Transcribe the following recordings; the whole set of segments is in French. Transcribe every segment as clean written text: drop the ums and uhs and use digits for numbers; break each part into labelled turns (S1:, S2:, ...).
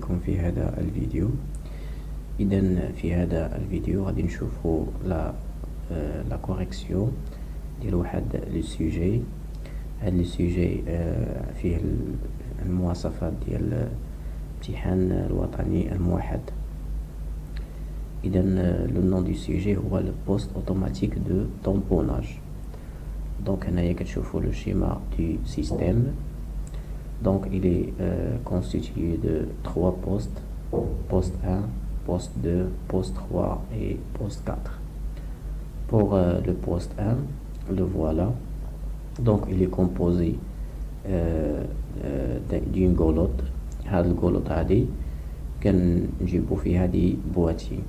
S1: بكم في هذا الفيديو. إذا في هذا الفيديو غادي نشوفوا لا كوريكسيون ديال واحد لو سوجي. هاد لو سوجي فيه المواصفات ديال الامتحان الوطني الموحد. إذا لو نون دو سوجي هو لو بوست اوتوماتيك دو طومبوناج. دونك هنايا كتشوفوا لو شيما دو سيستيم. Donc il est constitué de 3 postes, poste 1, poste 2, poste 3 et poste 4. Pour le poste 1, le voilà. Donc il est composé d'une golotte. هاد الجولوط هادي كنجيبو فيها دي بواتي.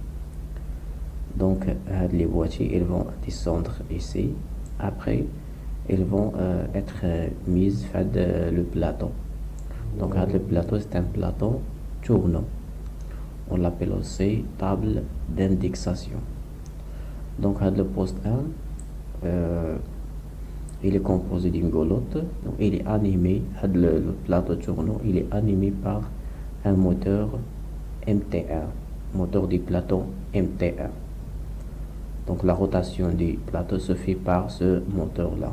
S1: Donc هاد les boîtiers ils vont descendre ici. Après ils vont être mises sur le plateau. Donc le plateau c'est un plateau tournant. On l'appelle aussi table d'indexation. Donc le poste 1 il est composé d'une golotte. Donc il est animé, le plateau tournant il est animé par un moteur MT1, moteur du plateau MT1. Donc la rotation du plateau se fait par ce moteur là.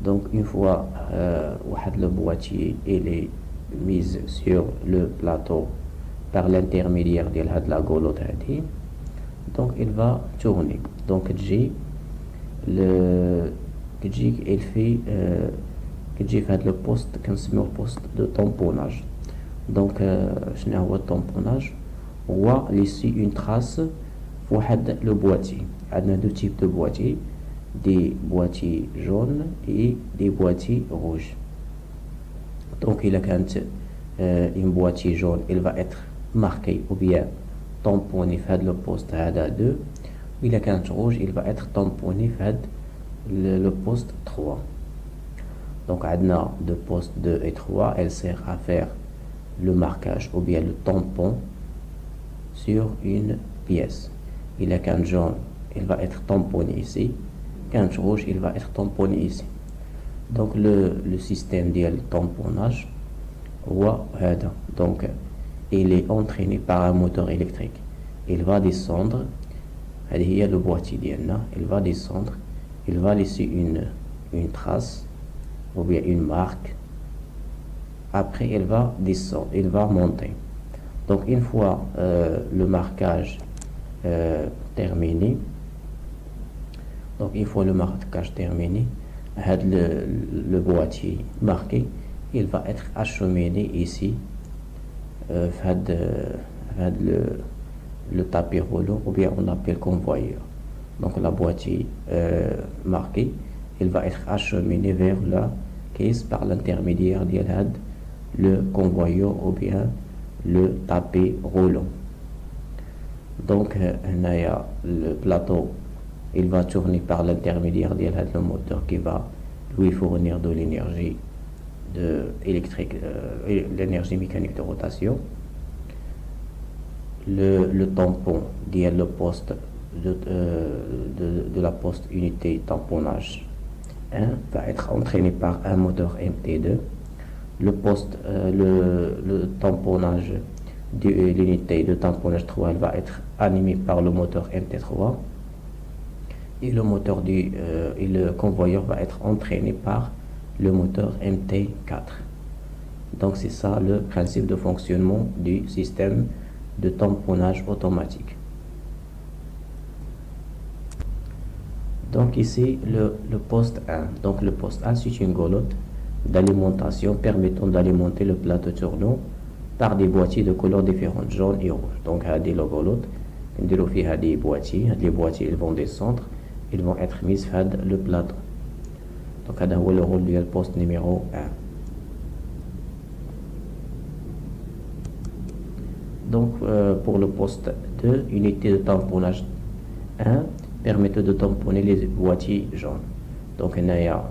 S1: Donc une fois le boîtier il est mis sur le plateau par l'intermédiaire de la golotte, donc il va tourner. Donc il fait le poste le poste de tamponnage. Donc شنو هو الطامبوناج؟ هو laisser une trace واحد le boîtier. عندنا deux types de boîtiers, des boîtiers jaunes et des boîtiers rouges. Donc il a quand un boîtier jaune il va être marqué ou bien tamponné fait le poste à 2. Il a quand rouge il va être tamponné fait le poste 3. Donc عندنا de poste 2 et 3 elle sert à faire le marquage ou bien le tampon sur une pièce. Il a quand jaune il va être tamponné ici. Quand rouge il va être tamponné ici. Donc le système de tamponnage donc il est entraîné par un moteur électrique. Il va descendre, il y a le boîtier il va descendre, il va laisser une trace ou bien une marque. Après il va descendre, il va monter. Donc une fois le marquage terminé, le boîtier marqué il va être acheminé ici le tapis roulant ou bien on appelle convoyeur. Donc la boîtier marqué il va être acheminé vers la caisse par l'intermédiaire de le convoyeur ou bien le tapis roulant. Donc le plateau il va tourner par l'intermédiaire de le moteur qui va lui fournir de l'énergie électrique, l'énergie mécanique de rotation. Le tampon le poste de la poste unité tamponnage 1 va être entraîné par un moteur MT2. Le tamponnage de l'unité de tamponnage 3 elle va être animé par le moteur MT3. Et le moteur et le convoyeur va être entraîné par le moteur MT4. Donc c'est ça le principe de fonctionnement du système de tamponnage automatique. Donc ici le poste 1. Donc le poste 1 c'est une golotte d'alimentation permettant d'alimenter le plateau tournant par des boîtiers de couleurs différentes, jaune et rouge. Donc هذه la golotte نديرو فيها des boîtiers. Les boîtiers ils vont descendre, ils vont être mis sur le plateau. Donc هذا هو le rôle du poste numéro 1. Donc pour le poste 2, unité de tamponnage 1 permet de tamponner les boîtiers jaunes. Donc هنايا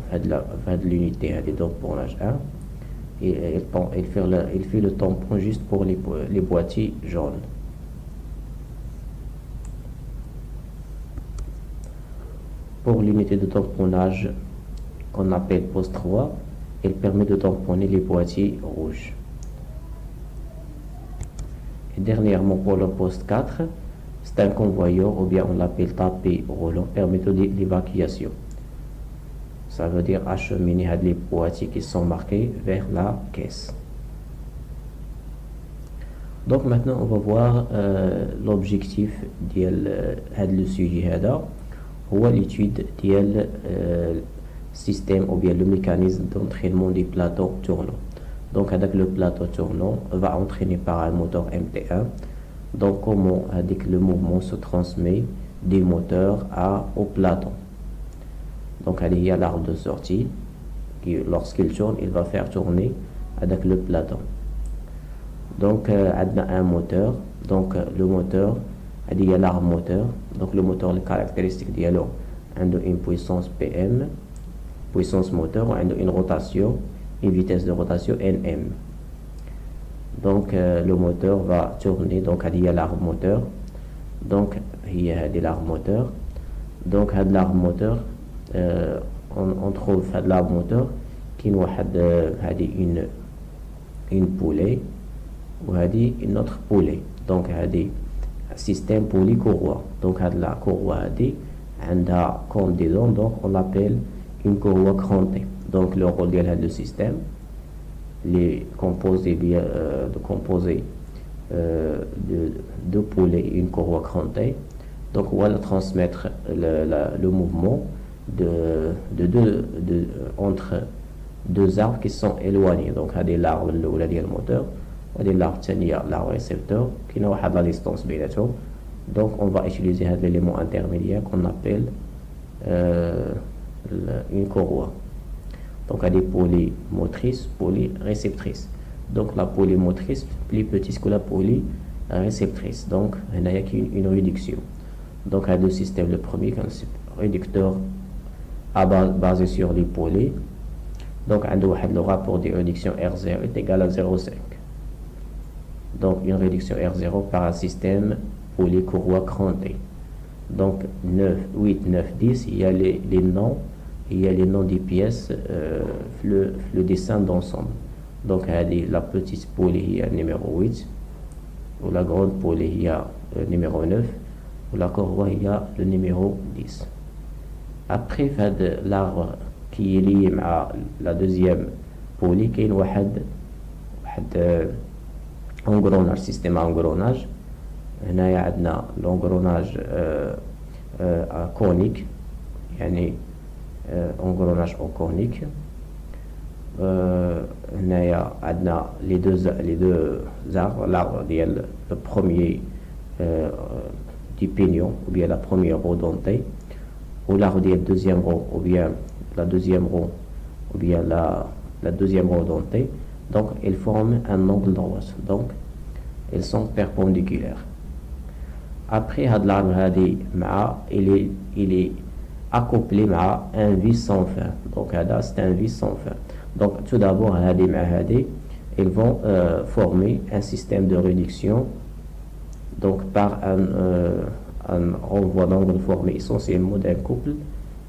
S1: هاد l'unité de tamponnage 1 il fait le tampon juste pour les boîtiers jaunes. Pour l'unité de tamponnage qu'on appelle poste 3, elle permet de tamponner les boîtiers rouges. Et dernièrement, pour le poste 4, c'est un convoyeur, ou bien on l'appelle tapis roulant, permettant l'évacuation. Ça veut dire acheminer les boîtiers qui sont marqués vers la caisse. Donc maintenant, on va voir l'objectif de ce sujet. C'est l'étude du système ou bien le mécanisme d'entraînement du plateau tournant. Donc avec le plateau tournant va entraîner par un moteur MT1. Donc comment avec le mouvement se transmet du moteur au plateau. Donc il y a l'arbre de sortie qui lorsqu'il tourne, il va faire tourner avec le plateau. Donc on a un moteur. Donc le moteur, il y a l'arbre moteur. Donc le moteur, les caractéristiques dialogue a une puissance PM, puissance moteur, une rotation, une vitesse de rotation Nm. Donc le moteur va tourner. Donc il y a l'arbre moteur. Donc il y a l'arbre moteur. Donc l'arbre moteur, on trouve l'arbre moteur qui a une poulie ou une autre poulie. Donc un système poulie courroie. Donc la courroie a comme disons, donc on l'appelle une courroie crantée. Donc le rôle de système les composés de poulies et une courroie crantée. Donc on va transmettre le mouvement entre deux arbres qui sont éloignés. Donc l'arbre le moteur et l'arbre l'arbre récepteur qui n'a pas de la distance بيناتهم. Donc on va utiliser l'élément intermédiaire qu'on appelle une courroie. Donc il y a des poulies motrices, poulies réceptrices. Donc la poulie motrice plus petite que la poulie réceptrice. Donc il y a une réduction. Donc il y a deux systèmes. Le premier, un réducteur basé sur les poulies. Donc le rapport de réduction R0 est égal à 0,5. Donc une réduction R0 par un système poulie courroie crantée. Donc 9, 8, 9, 10, il y a les noms. Il y a les noms des pièces, le dessin d'ensemble. Donc il y a la petite poulie, il y a numéro 8, ou la grande poulie, il y a numéro 9, ou la courroie, il y a le numéro 10. Après, l'arbre qui est lié à la deuxième poulie, qui est engrenage, système à engrenage. Il y a l'engrenage conique, engrenage conique. Les deux arbres, l'arbre le premier du pignon ou bien la première roue dentée, ou l'arbre du deuxième roue ou bien la deuxième roue ou bien la deuxième roue dentée. Donc ils forment un angle droit. Donc ils sont perpendiculaires. Après l'arbre il est accouplé à un vis sans fin. Donc c'est un vis sans fin. Donc tout d'abord ils vont former un système de réduction. Donc par un renvoi d'angle formé essentiellement d'un couple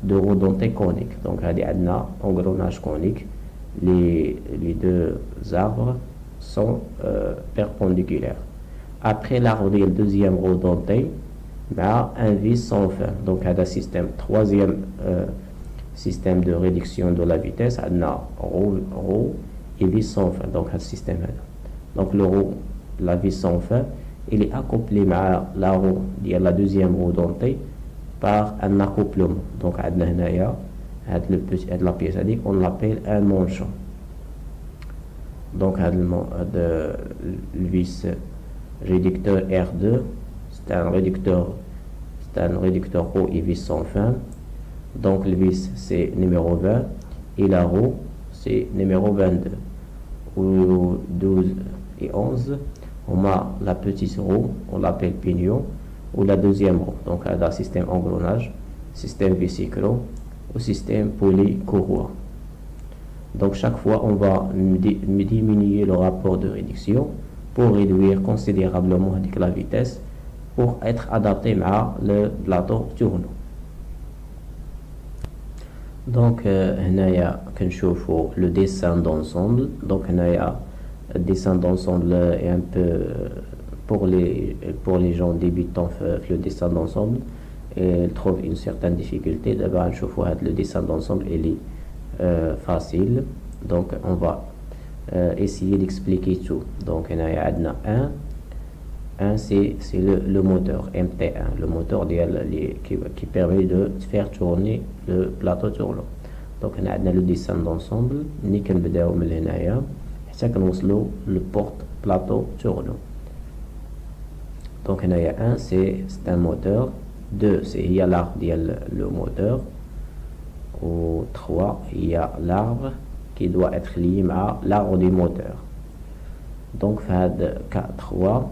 S1: de roues dentées coniques. Donc un engrenage conique. Les deux arbres sont perpendiculaires. Après l'arbre du deuxième roue dentée, un vis sans fin. Donc un système troisième système de réduction de la vitesse, roue et vis sans fin. Donc un système. Donc la vis sans fin, il est accouplé à la roue, la deuxième roue dentée par un accouplement. Donc la pièce on l'appelle un manchon. Donc le vis réducteur R2, c'est un réducteur roue et vis sans fin. Donc le vis c'est numéro 20 et la roue c'est numéro 22. Ou 12 et 11, on a la petite roue, on l'appelle pignon, ou la deuxième roue. Donc il y a système engrenage, système vésiculo ou système poulie courroie. Donc chaque fois on va diminuer le rapport de réduction pour réduire considérablement la vitesse pour être adapté à le plateau tournant. Donc هنايا كنشوفوا le dessin d'ensemble. Donc هنايا le dessin d'ensemble est un peu pour les gens débutants le dessin d'ensemble, ils trouvent une certaine difficulté. D'abord, le dessin d'ensemble il est facile, donc on va essayer d'expliquer tout. Donc on a un c'est le moteur MT1, le moteur qui permet de faire tourner le plateau tournant. Donc on a le dessin d'ensemble ni كنبداو من هنايا حتى كنوصلوا le porte plateau tournant. Donc il y a un, c'est un moteur. Deux, c'est il y a l'arbre le moteur. Ou trois, il y a l'arbre qui doit être lié à l'arbre du moteur. Donc K3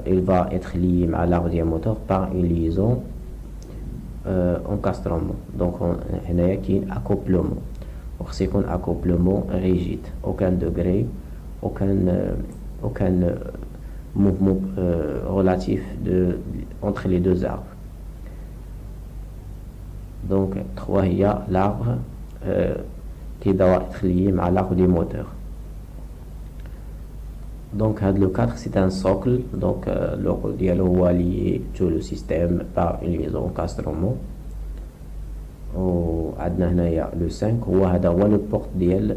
S1: il va être lié à l'arbre du moteur par une liaison encastrement. Donc on a un accouplement. Donc c'est un accouplement rigide, aucun degré, aucun mouvement relatif entre les deux arbres. Donc 3 il y a l'arbre qui doit être lié à l'arbre du moteur. Donc le 4 c'est un socle, donc le dialogue est lié tout le système par une liaison encastrement. وعندنا هنايا le 5 هذا هو le porte ديال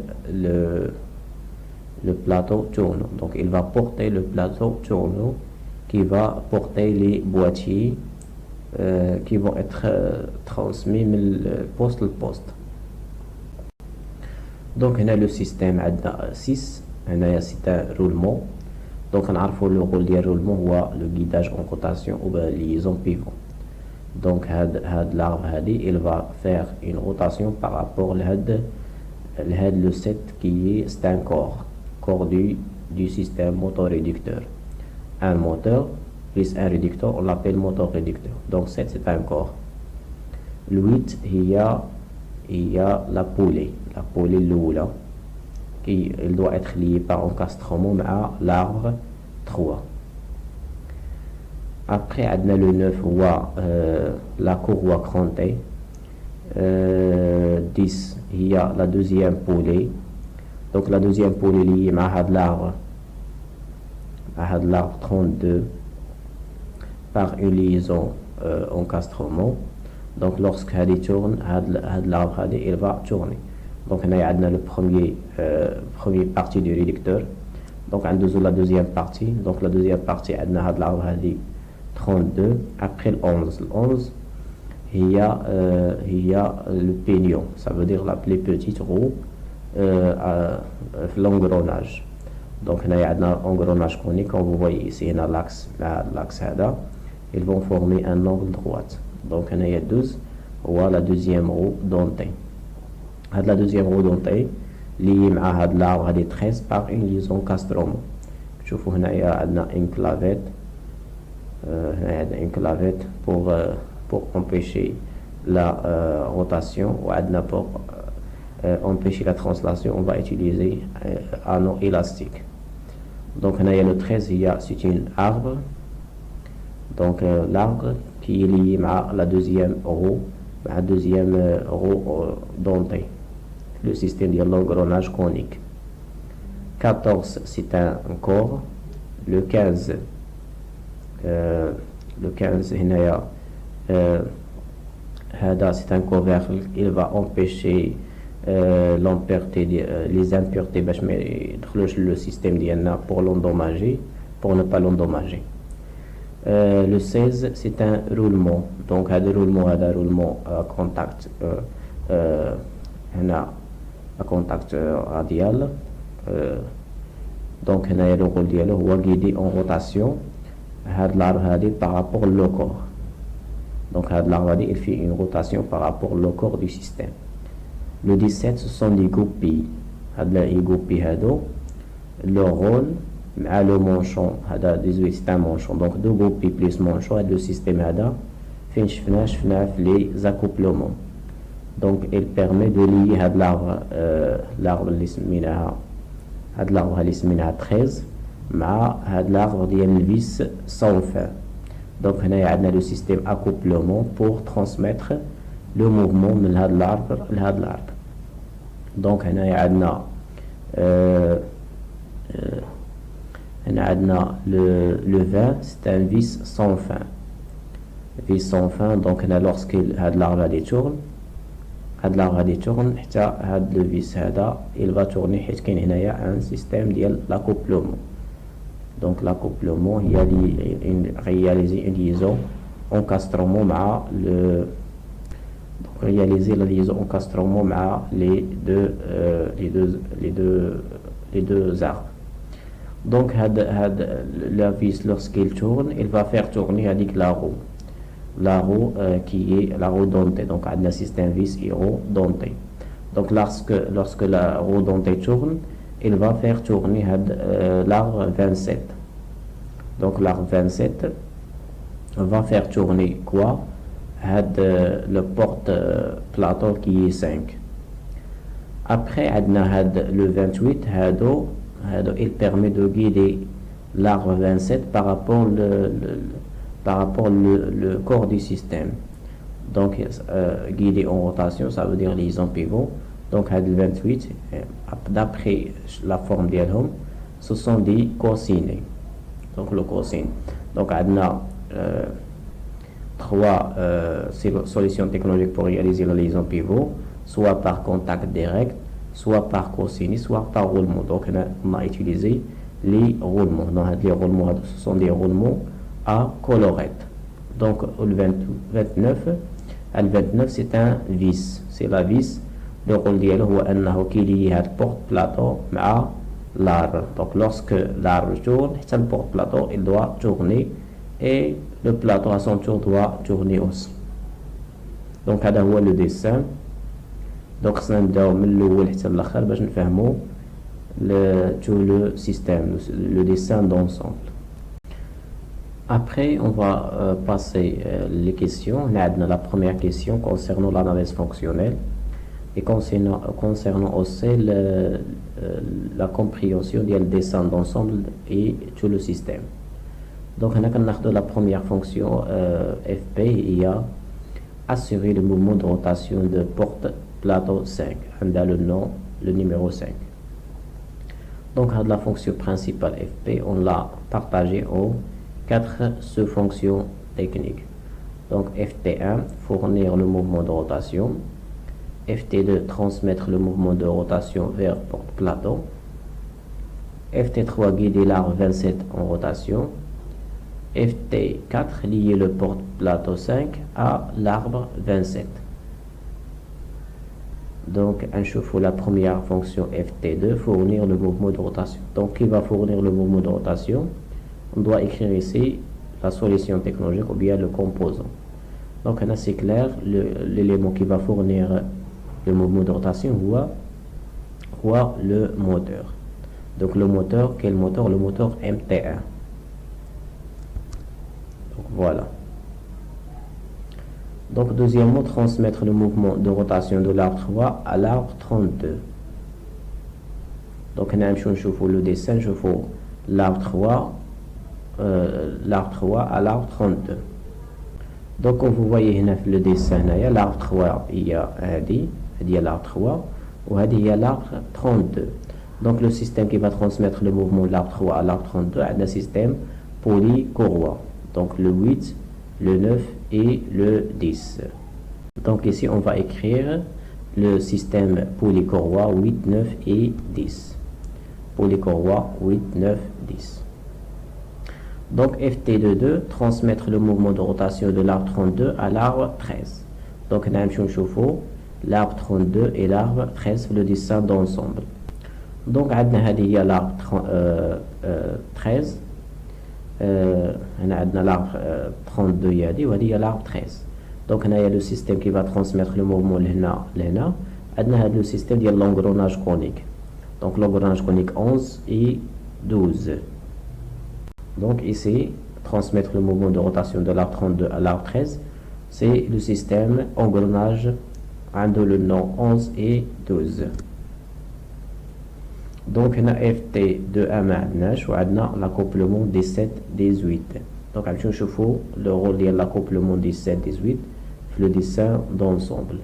S1: le plateau tournant. Donc il va porter le plateau tournant qui va porter les boîtiers qui vont être transmis de poste au poste. Donc on a le système 6, c'est un roulement. Donc on a le rôle du roulement ou le guidage en rotation ou la liaison pivot. Donc l'arbre il va faire une rotation par rapport à le 7 qui est un corps du système moteur réducteur. Un moteur plus un réducteur, on l'appelle moteur réducteur. Donc 7 c'est un corps. Le 8 il y a la poulie l'oula qui elle doit être liée par encastrement à l'arbre 3. Après on a le 9 ou la courroie crantée. 10 il y a la deuxième poulie. Donc la deuxième poulie liée à l'arbre 32 par une liaison encastrement. Donc lorsque elle tourne, l'arbre il va tourner. Donc on a la première partie du réducteur. Donc on a la deuxième partie. Donc la deuxième partie on a l'arbre 32. Après le 11, il y a le pignon. Ça veut dire les petites roues l'engrenage. Donc on a un engrenage conique. Comme vous voyez ici, on a l'axe ils vont former un angle droit. Donc on a 12 ou la deuxième roue dentée. La deuxième roue dentée liée à l'arbre 13 par une liaison encastrement. Je vous montre une clavette pour empêcher la rotation ou pour empêcher la translation. On va utiliser un anneau élastique. Donc on a le 13 c'est un arbre. Donc l'arbre qui est lié à la deuxième roue dentée, le système de l'engrenage conique. 14 c'est un corps. Le 15 c'est un couvercle. Il va empêcher les impuretés le système pour l'endommager, pour ne pas l'endommager. Le 16 c'est un roulement. Donc un roulement à contact à contact radial. Donc on a le rôle de guider en rotation l'arbre par rapport au corps. Donc l'arbre il fait une rotation par rapport au corps du système. Le 17 ce sont les goupilles. Les goupilles le rôle le manchon c'est un manchon. Donc deux goupilles plus manchon le système fin les accouplements. Donc il permet de lier l'arbre اللي 13 مع l'arbre ديال vis sans fin. Donc هنا عندنا le système accouplement pour transmettre le mouvement من هذا l'arbre لهذا l'arbre. Donc هنا le 20 c'est un vis sans fin. Vis sans fin, donc lorsqu'il l'arbre غادي tourne حتى le vis il va tourner حيت كاين هنايا un système ديال l'accouplement. Donc l'accouplement il y a réaliser une liaison encastrement مع réaliser la liaison encastrement مع les deux arbres. Donc la vis lorsqu'il tourne il va faire tourner avec la roue qui est la roue dentée. Donc on a un système vis et roue dentée. Donc lorsque la roue dentée tourne il va faire tourner l'arbre 27. Donc l'arbre 27 va faire tourner quoi? Le porte-plateau qui est 5. Après le 28 il permet de guider l'arbre 27 par rapport le corps du système. Donc guider en rotation ça veut dire liaison pivot. Donc le 28 d'après la forme d'elhom ce sont des cosinés. Donc le cosine. Donc on a trois solutions technologiques pour réaliser la liaison pivot, soit par contact direct, soit par cosinus, soit par roulement. Donc on a utilisé les roulements. Donc les roulements ce sont des roulements à collerette. Donc le 29 c'est un vis, c'est la vis. Le rôle ديالو هو أنه كيلي هاد porte-plateau مع l'arbre. Donc lorsque l'arbre tourne حتى le porte-plateau il doit tourner et le plateau à son tour doit tourner aussi. Donc هذا هو le dessin. Donc خصنا نبداو من الأول حتى الآخر باش نفهمو tout le système, le dessin d'ensemble. Après, on va passer les questions. On a la première question concernant l'analyse fonctionnelle et concernant aussi la compréhension du dessin d'ensemble et tout le système. Donc, on a la première fonction FP, il y a assurer le mouvement de rotation de porte-plateau 5. On a le numéro 5. Donc, la fonction principale FP, on l'a partagée en 4 sous-fonctions techniques. Donc FT1, fournir le mouvement de rotation. FT2, transmettre le mouvement de rotation vers porte-plateau. FT3, guider l'arbre 27 en rotation. FT4, lier le porte-plateau 5 à l'arbre 27. Donc, un chauffe-eau, la première fonction FT2, fournir le mouvement de rotation. Donc, qui va fournir le mouvement de rotation? On doit écrire ici la solution technologique ou bien le composant. Donc là c'est clair, l'élément qui va fournir le mouvement de rotation voit le moteur. Donc le moteur, quel moteur? Le moteur MT1. Donc voilà. Donc deuxièmement, transmettre le mouvement de rotation de l'arbre 3 à l'arbre 32. Donc on a le dessin, je fais l'arbre 3 à l'arbre 32. Donc comme vous voyez le dessin, l'arbre 3 il y a l'arbre 3 ou il y a l'arbre 32. Donc le système qui va transmettre le mouvement de l'arbre 3 à l'arbre 32 est un système polycourroie. Donc le 8, le 9 et le 10. Donc ici on va écrire le système polycourroie 8, 9 et 10. Polycourroie 8, 9, 10. Donc FT22, transmettre le mouvement de rotation de l'arbre 32 à l'arbre 13. Donc nous avons l'arbre 32 et l'arbre 13, le dessin d'ensemble. Donc il y a l'arbre 13, l'arbre 32 il y a l'arbre 13. Donc il y a le système qui va transmettre le mouvement là, le système de l'engrenage conique. Donc l'engrenage conique 11 et 12. Donc ici, transmettre le mouvement de rotation de l'arbre 32 à l'arbre 13, c'est le système engrenage entre le nom 11 et 12. Donc on a FT2 à maintenant, on a l'accouplement 17-18. Donc on chauffe le rôle de l'accouplement 17-18, le dessin d'ensemble.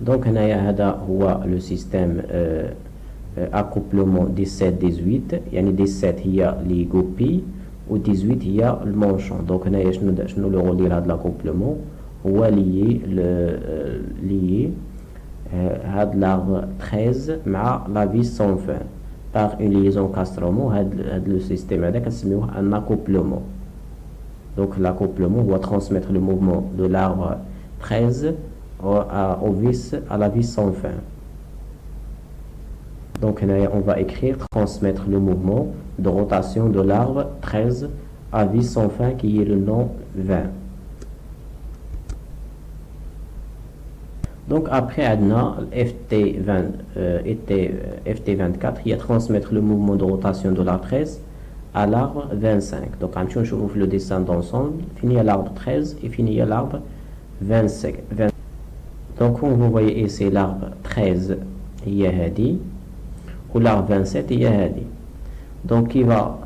S1: Donc on a le système accouplement 17-18 يعني 17 هي لي غوبي و 18 هي المونشون. دونك هنايا شنو لو رول ديال هاد لاكوبلومون هو ليي هاد لارب 13 مع لا فيس سون فان باغ اون ليزون كاسترومون. هاد لو سيستيم هذا كنسميوه ان اكوبلومون. دونك l'accouplement doit transmettre le mouvement de l'arbre 13 à la vis sans fin. Donc on va écrire transmettre le mouvement de rotation de l'arbre 13 à vis sans fin qui est le nom 20. Donc après FT24 il y a transmettre le mouvement de rotation de l'arbre 13 à l'arbre 25. Donc on chauffe le dessin d'ensemble, fini à l'arbre 13 et fini à l'arbre 25. Donc comme vous voyez ici l'arbre 13 il y a hadi ou l'arbre 27 il y a hadi. Donc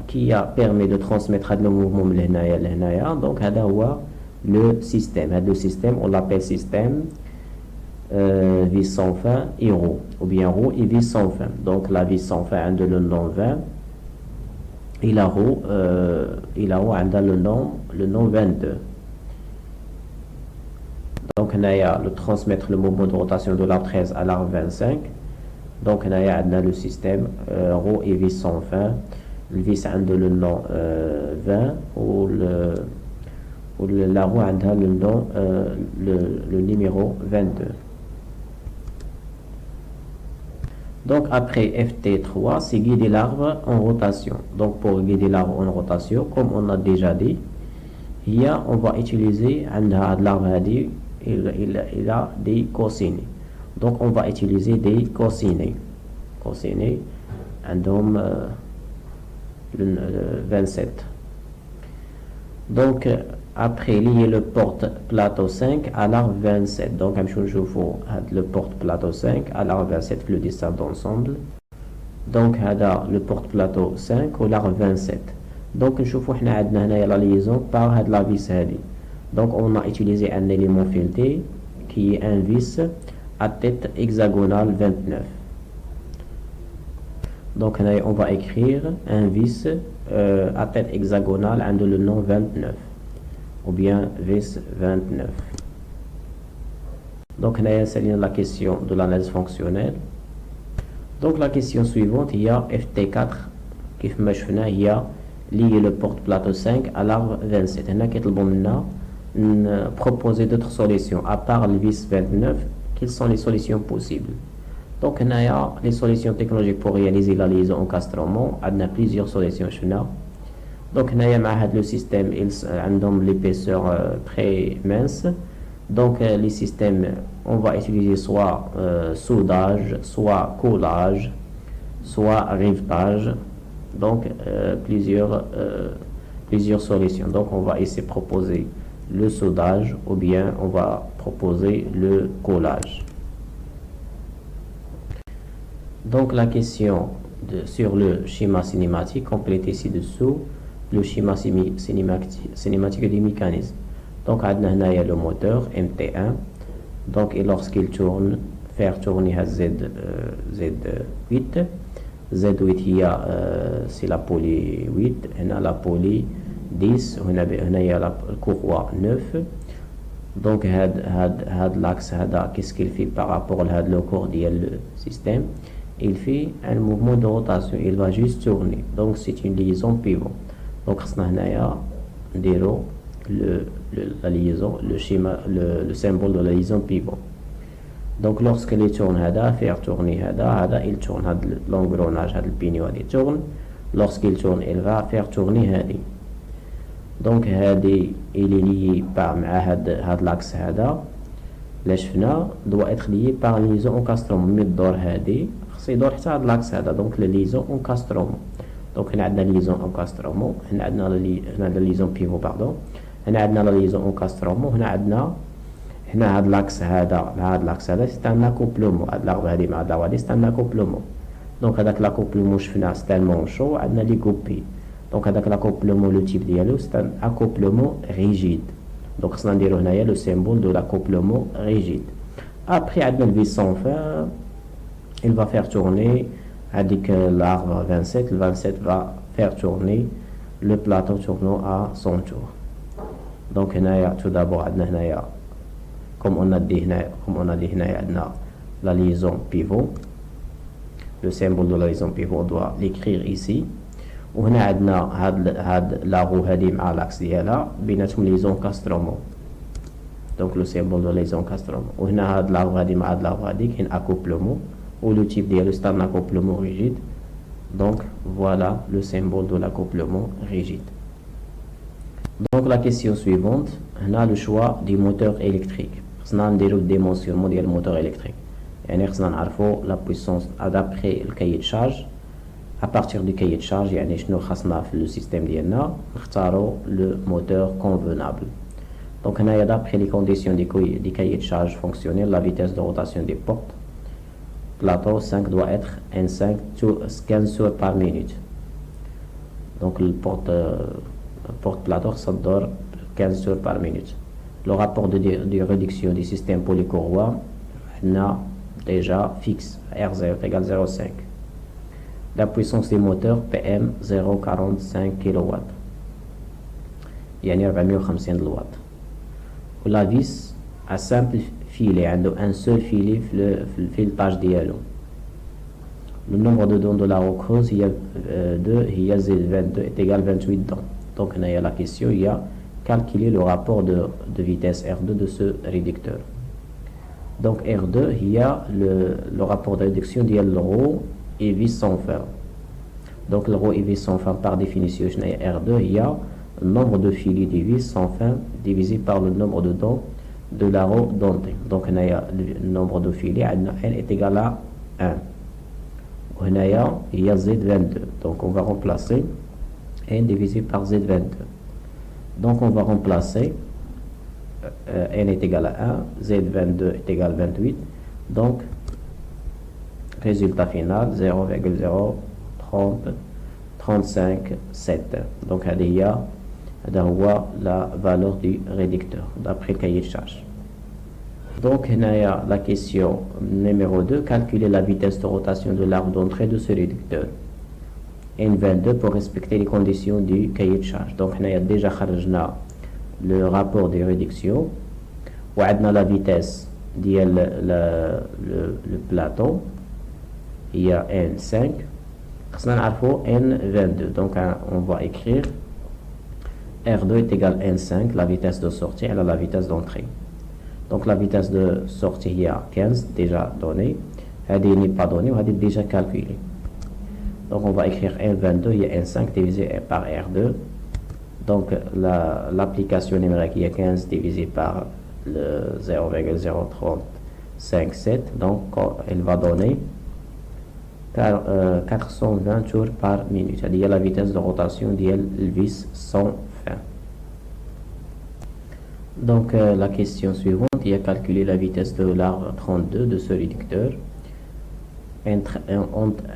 S1: qui a permis de transmettre le mouvement de l'henaya. Donc le système. Le système on l'appelle système vis sans fin et roue ou bien roue et vis sans fin. Donc la vis sans fin de le nom 20. Il a roue le nom 22. Donc on a le transmettre le mouvement de rotation de l'arbre 13 à l'arbre 25. Donc on a le système roue et vis sans fin. Le vis a le nom 20 ou la roue a le nom le numéro 22. Donc après FT3, c'est guider l'arbre en rotation. Donc pour guider l'arbre en rotation, comme on a déjà dit, on va utiliser l'arbre il a des cosinus. Donc on va utiliser des cosinus. Cosinus, donc 27. Donc après lier le porte plateau 5 à l'arbre 27. Donc je vous le porte plateau 5 à l'arbre 27 le dessin d'ensemble. Donc le porte plateau 5 ou l'arbre 27. Donc je vous la liaison par la vis. Donc on a utilisé un élément fileté qui est un vis à tête hexagonale 29. Donc on va écrire un vis à tête hexagonale avec le nom 29 ou bien vis 29. Donc c'est la question de l'analyse fonctionnelle. Donc la question suivante, il y a FT4 qui il y a lié le porte plateau 5 à l'arbre 27. On a proposer d'autres solutions à part le vis 29. Quelles sont les solutions possibles? Donc on a les solutions technologiques pour réaliser la liaison encastrement. On a plusieurs solutions. Donc on a le système l'épaisseur très mince. Donc les systèmes on va utiliser soit soudage, soit collage, soit rivetage. Donc plusieurs solutions. Donc on va essayer de proposer le soudage ou bien on va proposer le collage. Donc la question sur le schéma cinématique, complétez ci-dessous le schéma cinématique du mécanisme. Donc on a le moteur MT1. Donc lorsqu'il tourne, faire tourner Z8. Z8 c'est la poli 8, on a la poli 10, on a la courroie 9. Donc l'axe qu'est-ce qu'il fait par rapport à le cours du système? Il fait un mouvement de rotation, il va juste tourner. Donc c'est une liaison pivot. Donc la liaison, le schéma, le symbole de la liaison pivot. Donc lorsqu'il tourne faire tourner il tourne l'engrenage le pignon il tourne. Lorsqu'il tourne il va faire tourner donc il est lié par l'axe doit être lié par une liaison encastrement c'est l'axe donc la liaison encastrement. Donc on a la liaison encastrement, on a la liaison pivot pardon, on a la liaison encastrement, on a هنا هاد لاكس هذا سي ان اكوبلومون. هاد الاربعه هادي مع هاد الاربعه هادي سي ان اكوبلومون. دونك هذاك لاكوبلومون شفناه سي ان مونشو عندنا لي كوبي. دونك هذاك لاكوبلومون لو تيب ديالو سي ان اكوبلومون ريجيد. دونك خصنا نديرو هنايا لو سيمبول دو لاكوبلومون ريجيد. ابري عندنا الفيس سون فان il va faire tourner avec l'arbre 27, le 27 va faire tourner le plateau tournant à son tour. Donc tout d'abord comme on a dit la liaison pivot, le symbole de la liaison pivot, on doit l'écrire ici. وهنا عندنا هاد لا رو هادي مع لاكس ديالها بيناتهم ليزون كاسترومون، دونك لو سيمبول دو ليزون كاسترومون. وهنا هاد لا رو هادي مع هاد لا رو هادي كاين اكوبلومون، و لو تيب ديالو سي ان اكوبلومون ريجيد. دونك فوالا لو سيمبول دو لاكوبلومون ريجيد. دونك لا كيسيون سويفونت، هنا لو شوا دي موتور الكتريك. خصنا نديرو ديمونسيونمون ديال الموتور الكتريك، يعني خصنا نعرفو لا بويسونس ادابخي الكايي شارج. à partir du cahier de charge يعني شنو خاصنا في le système ديالنا نختاروا le moteur convenable. Donc هنايا d'après les conditions du cahier de charge fonctionnel, la vitesse de rotation des portes plateau 5 doit être N5 15 tours par minute. Donc le porte plateau ça dure 15 tours par minute. Le rapport de réduction du système polycourroie on a déjà fixe, R0 égale 0,5. La puissance des moteurs PM 0,45 kW يعني 450 الواط. ولا vis à simple filet عنده un seul filet في الفيلتاج ديالو. Le nombre de dents de la roue creuse هي Z22 est égal 28 dents. Donc هنايا la question il y a calculer le rapport de vitesse R2 de ce réducteur. Donc R2 il y a le rapport de réduction ديال الرو et vis sans fin. Donc le rho et vis sans fin par définition R2 il y a le nombre de filets de vis sans fin divisé par le nombre de dents de la roue dentée. Donc le nombre de filets N est égal à 1. Il y a Z22. Donc on va remplacer N divisé par Z22. Donc on va remplacer N est égal à 1, Z22 est égal à 28. Donc résultat final 0,0357. Donc il y a la valeur du réducteur d'après le cahier de charge. Donc il y a la question numéro 2, calculer la vitesse de rotation de l'arbre d'entrée de ce réducteur N22 pour respecter les conditions du cahier de charge. Donc il y a déjà le rapport de réduction ou la vitesse de le plateau. Il y a N5, N22, donc on va écrire R2 est égal à N5, la vitesse de sortie et la vitesse d'entrée. Donc la vitesse de sortie il y a 15 déjà donné, elle n'est pas donnée, elle est déjà calculée. Donc on va écrire N22, il y a N5 divisé par R2. Donc l'application numérique il y a 15 divisé par le 0,0357, donc elle va donner 420 tours par minute. C'est-à-dire la vitesse de rotation de vis sans fin. Donc la question suivante, il y a calculé la vitesse de l'arbre 32 de ce réducteur entre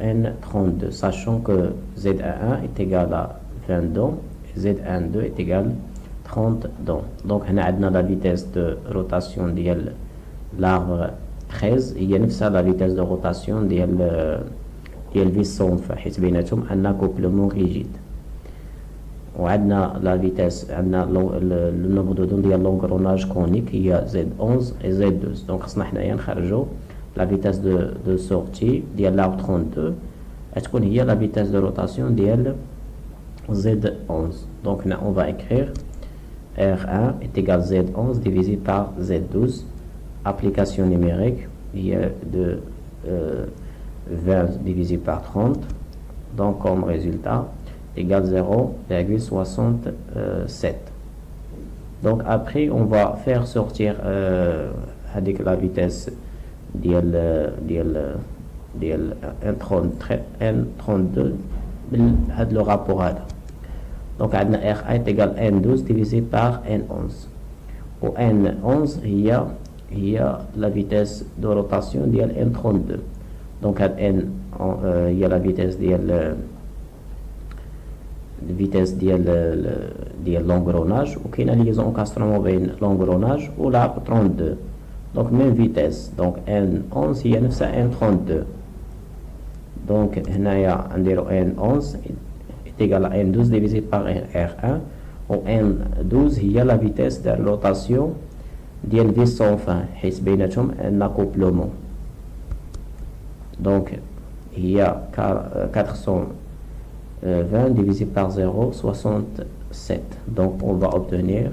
S1: N32, sachant que Z11 est égal à 20 dents et Z12 est égal à 30 dents. Donc on a la vitesse de rotation de l'arbre 13 il y a la vitesse de rotation de vis sans fin حيث بيناتهم un accouplement rigide. وعندنا la vitesse عندنا le nombre de dents ديال l'engrenage conique il y a Z11 et Z12. Donc خصنا حنايا نخرجوا la vitesse de sortie ديال l'arbre 32 تكون هي la vitesse de rotation ديال Z11. Donc on va écrire R1 est égal à Z11 divisé par Z12. Application numérique il y a de 20 divisé par 30, donc comme résultat égale 0,67. Donc après on va faire sortir avec la vitesse N32 le rapport هذا. Donc R1 est égal à N12 divisé par N11 و N11 هي la vitesse de rotation ديال N32. Donc il y a la vitesse ديال l'engrenage وكاينه liaison encastrement بين l'engrenage و la 32. Donc même vitesse. Donc N11 هي نفسها N32. Donc هنايا نديرو N11 est égal à N12 divisé par R1 و N12 هي la vitesse de rotation ديال vis sans fin حيث بيناتهم un accouplement. Donc هي 420 divisé par 0,67. Donc on va obtenir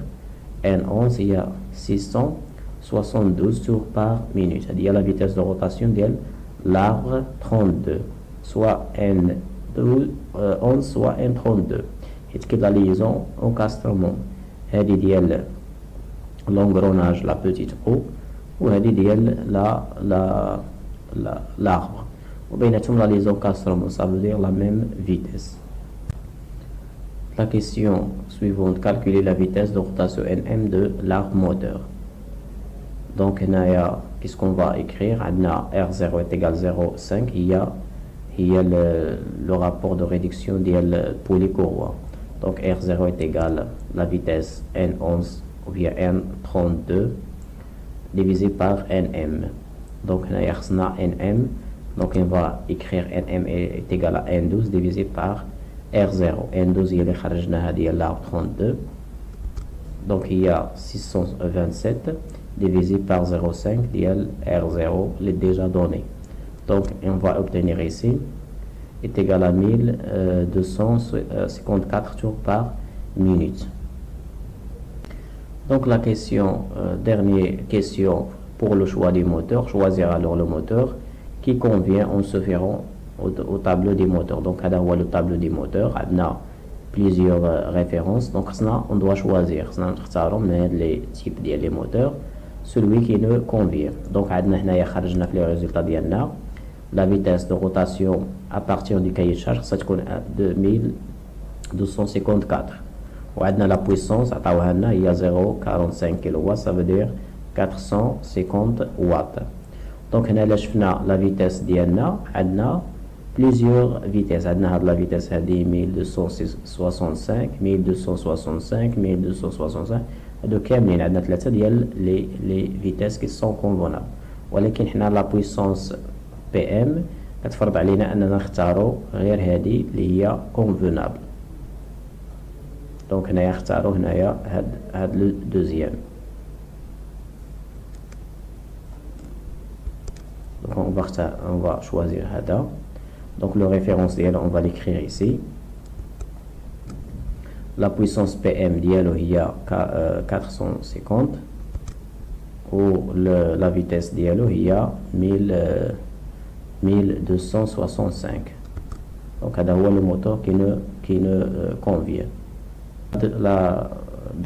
S1: N11 هي 672 tours par minute. Il y a la vitesse de rotation de l'arbre 32, soit N11 soit N32. Et la liaison encastrement. هذه ديال l'engrenage, la petite roue, ou هذه ديال l'arbre. Ou bien la liaison encastrement, ça veut dire la même vitesse. La question suivante, calculer la vitesse de rotation Nm de l'arbre moteur. Donc qu'est-ce qu'on va écrire? R0 est égal à 0,5. Il y a le rapport de réduction de polycourroie. Donc R0 est égal à la vitesse N11 ou bien N32 divisé par Nm. Donc Nm. Donc on va écrire Nm est égal à N12 divisé par R0. N12 il est l'arbre 32. Donc il y a 627 divisé par 0,5 R0 est déjà donné. Donc on va obtenir ici est égal à 1254 tours par minute. Donc la question, dernière question pour le choix du moteur. Choisir alors le moteur qui convient en se référant au tableau des moteurs. Donc on a le tableau des moteurs. On a plusieurs références. Donc on doit choisir les types des moteurs celui qui nous convient. Donc عندنا هنايا خرجنا في les résultats ديالنا la vitesse de rotation à partir du cahier de charge ستكون 2254 وعندنا la puissance عطاوها لنا هي 0.45 kW, ça veut dire 450 watts. Donc هنا الا شفنا la vitesse ديالنا عندنا plusieurs vitesses. عندنا هاد la vitesse هذه 1265 1265 1265 هادو كاملين عندنا ثلاثة ديال لي فيتاس كي سون كونفونابل. ولكن حنا لا بويسونس بي ام كتفرض علينا اننا نختارو غير هادي اللي هي كونفونابل. دونك هنايا نختارو هنايا هاد لو دوزيام. دونك on va choisir هذا. Donc le référence ديالو on va l'écrire ici. La puissance PM ديالو هي 450 و la vitesse ديالو هي 1265. Donc هذا هو le moteur qui nous convient. La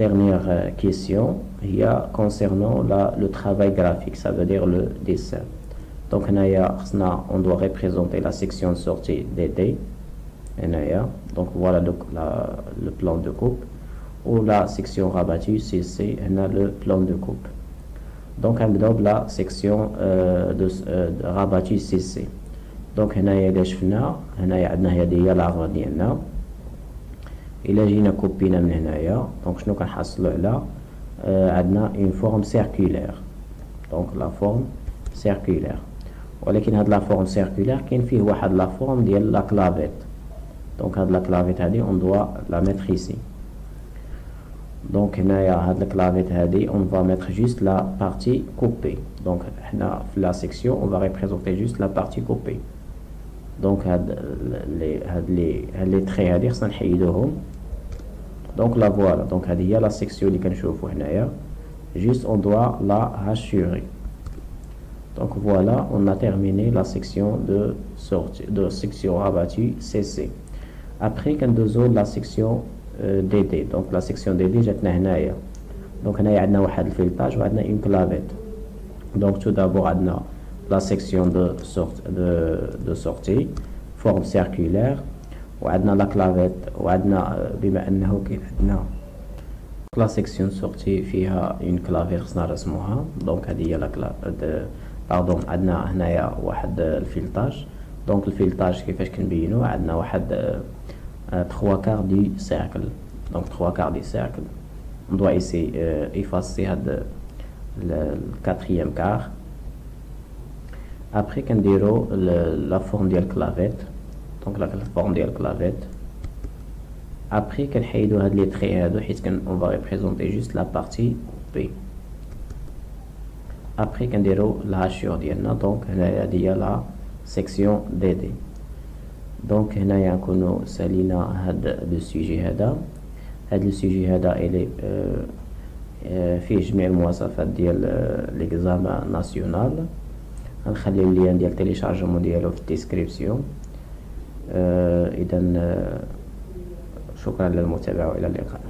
S1: dernière question هي concernant le travail graphique, ça veut dire le dessin. Donc on doit représenter la section de sortie DD. Donc voilà le plan de coupe ou la section rabattue CC, le plan de coupe. Donc on a la section de rabattue CC. Donc on a l'arbre ديالنا إلا جينا كوبينا من هنايا. Donc شنو كنحصلوا على عندنا une forme circulaire. Donc la forme circulaire. ولكن هاد la forme circulaire كاين فيه واحد la forme ديال la clavette. Donc la clavette on doit la mettre ici. Donc la clavette on va mettre juste la partie coupée. Donc la section on va représenter juste la partie coupée. Donc les traits donc la voilà. Donc la section juste on doit la rassurer. Donc voilà, on a terminé la section de sortie de section rabattue CC. Après كندوزو la section DD. Donc la section DD جاتنا هنايا. Donc هنايا عندنا واحد الفلتاج وعندنا une clavette. Donc tout d'abord عندنا la section de sortie forme circulaire وعندنا la clavette وعندنا بما انه كاين عندنا la section sortie فيها une clavette خصنا نرسموها. Donc هذه هي باردون عندنا هنايا واحد الفلتاج. دونك الفلتاج كيفاش كنبينو عندنا واحد 3 quarts du cercle. Donc 3 quarts du cercle. On doit essayer effacer le 4e quart. Après كنديرو la forme ديال clavette. Donc la forme ديال clavette. Après كنحيدو هاد les traits هادو حيت on va représenter juste la partie B. Après كنديرو la hachure ديالنا. Donc هنايا هادي la section DD. Donc هنايا نكونو سالينا هاد لو سوجي هذا. هاد لو سوجي هذا إلي فيه جميع المواصفات ديال ليكزامان ناسيونال. غنخلي اللين ديال تيليشارجمون ديالو في الديسكريبسيون. اذا شكرا للمتابعة والى اللقاء.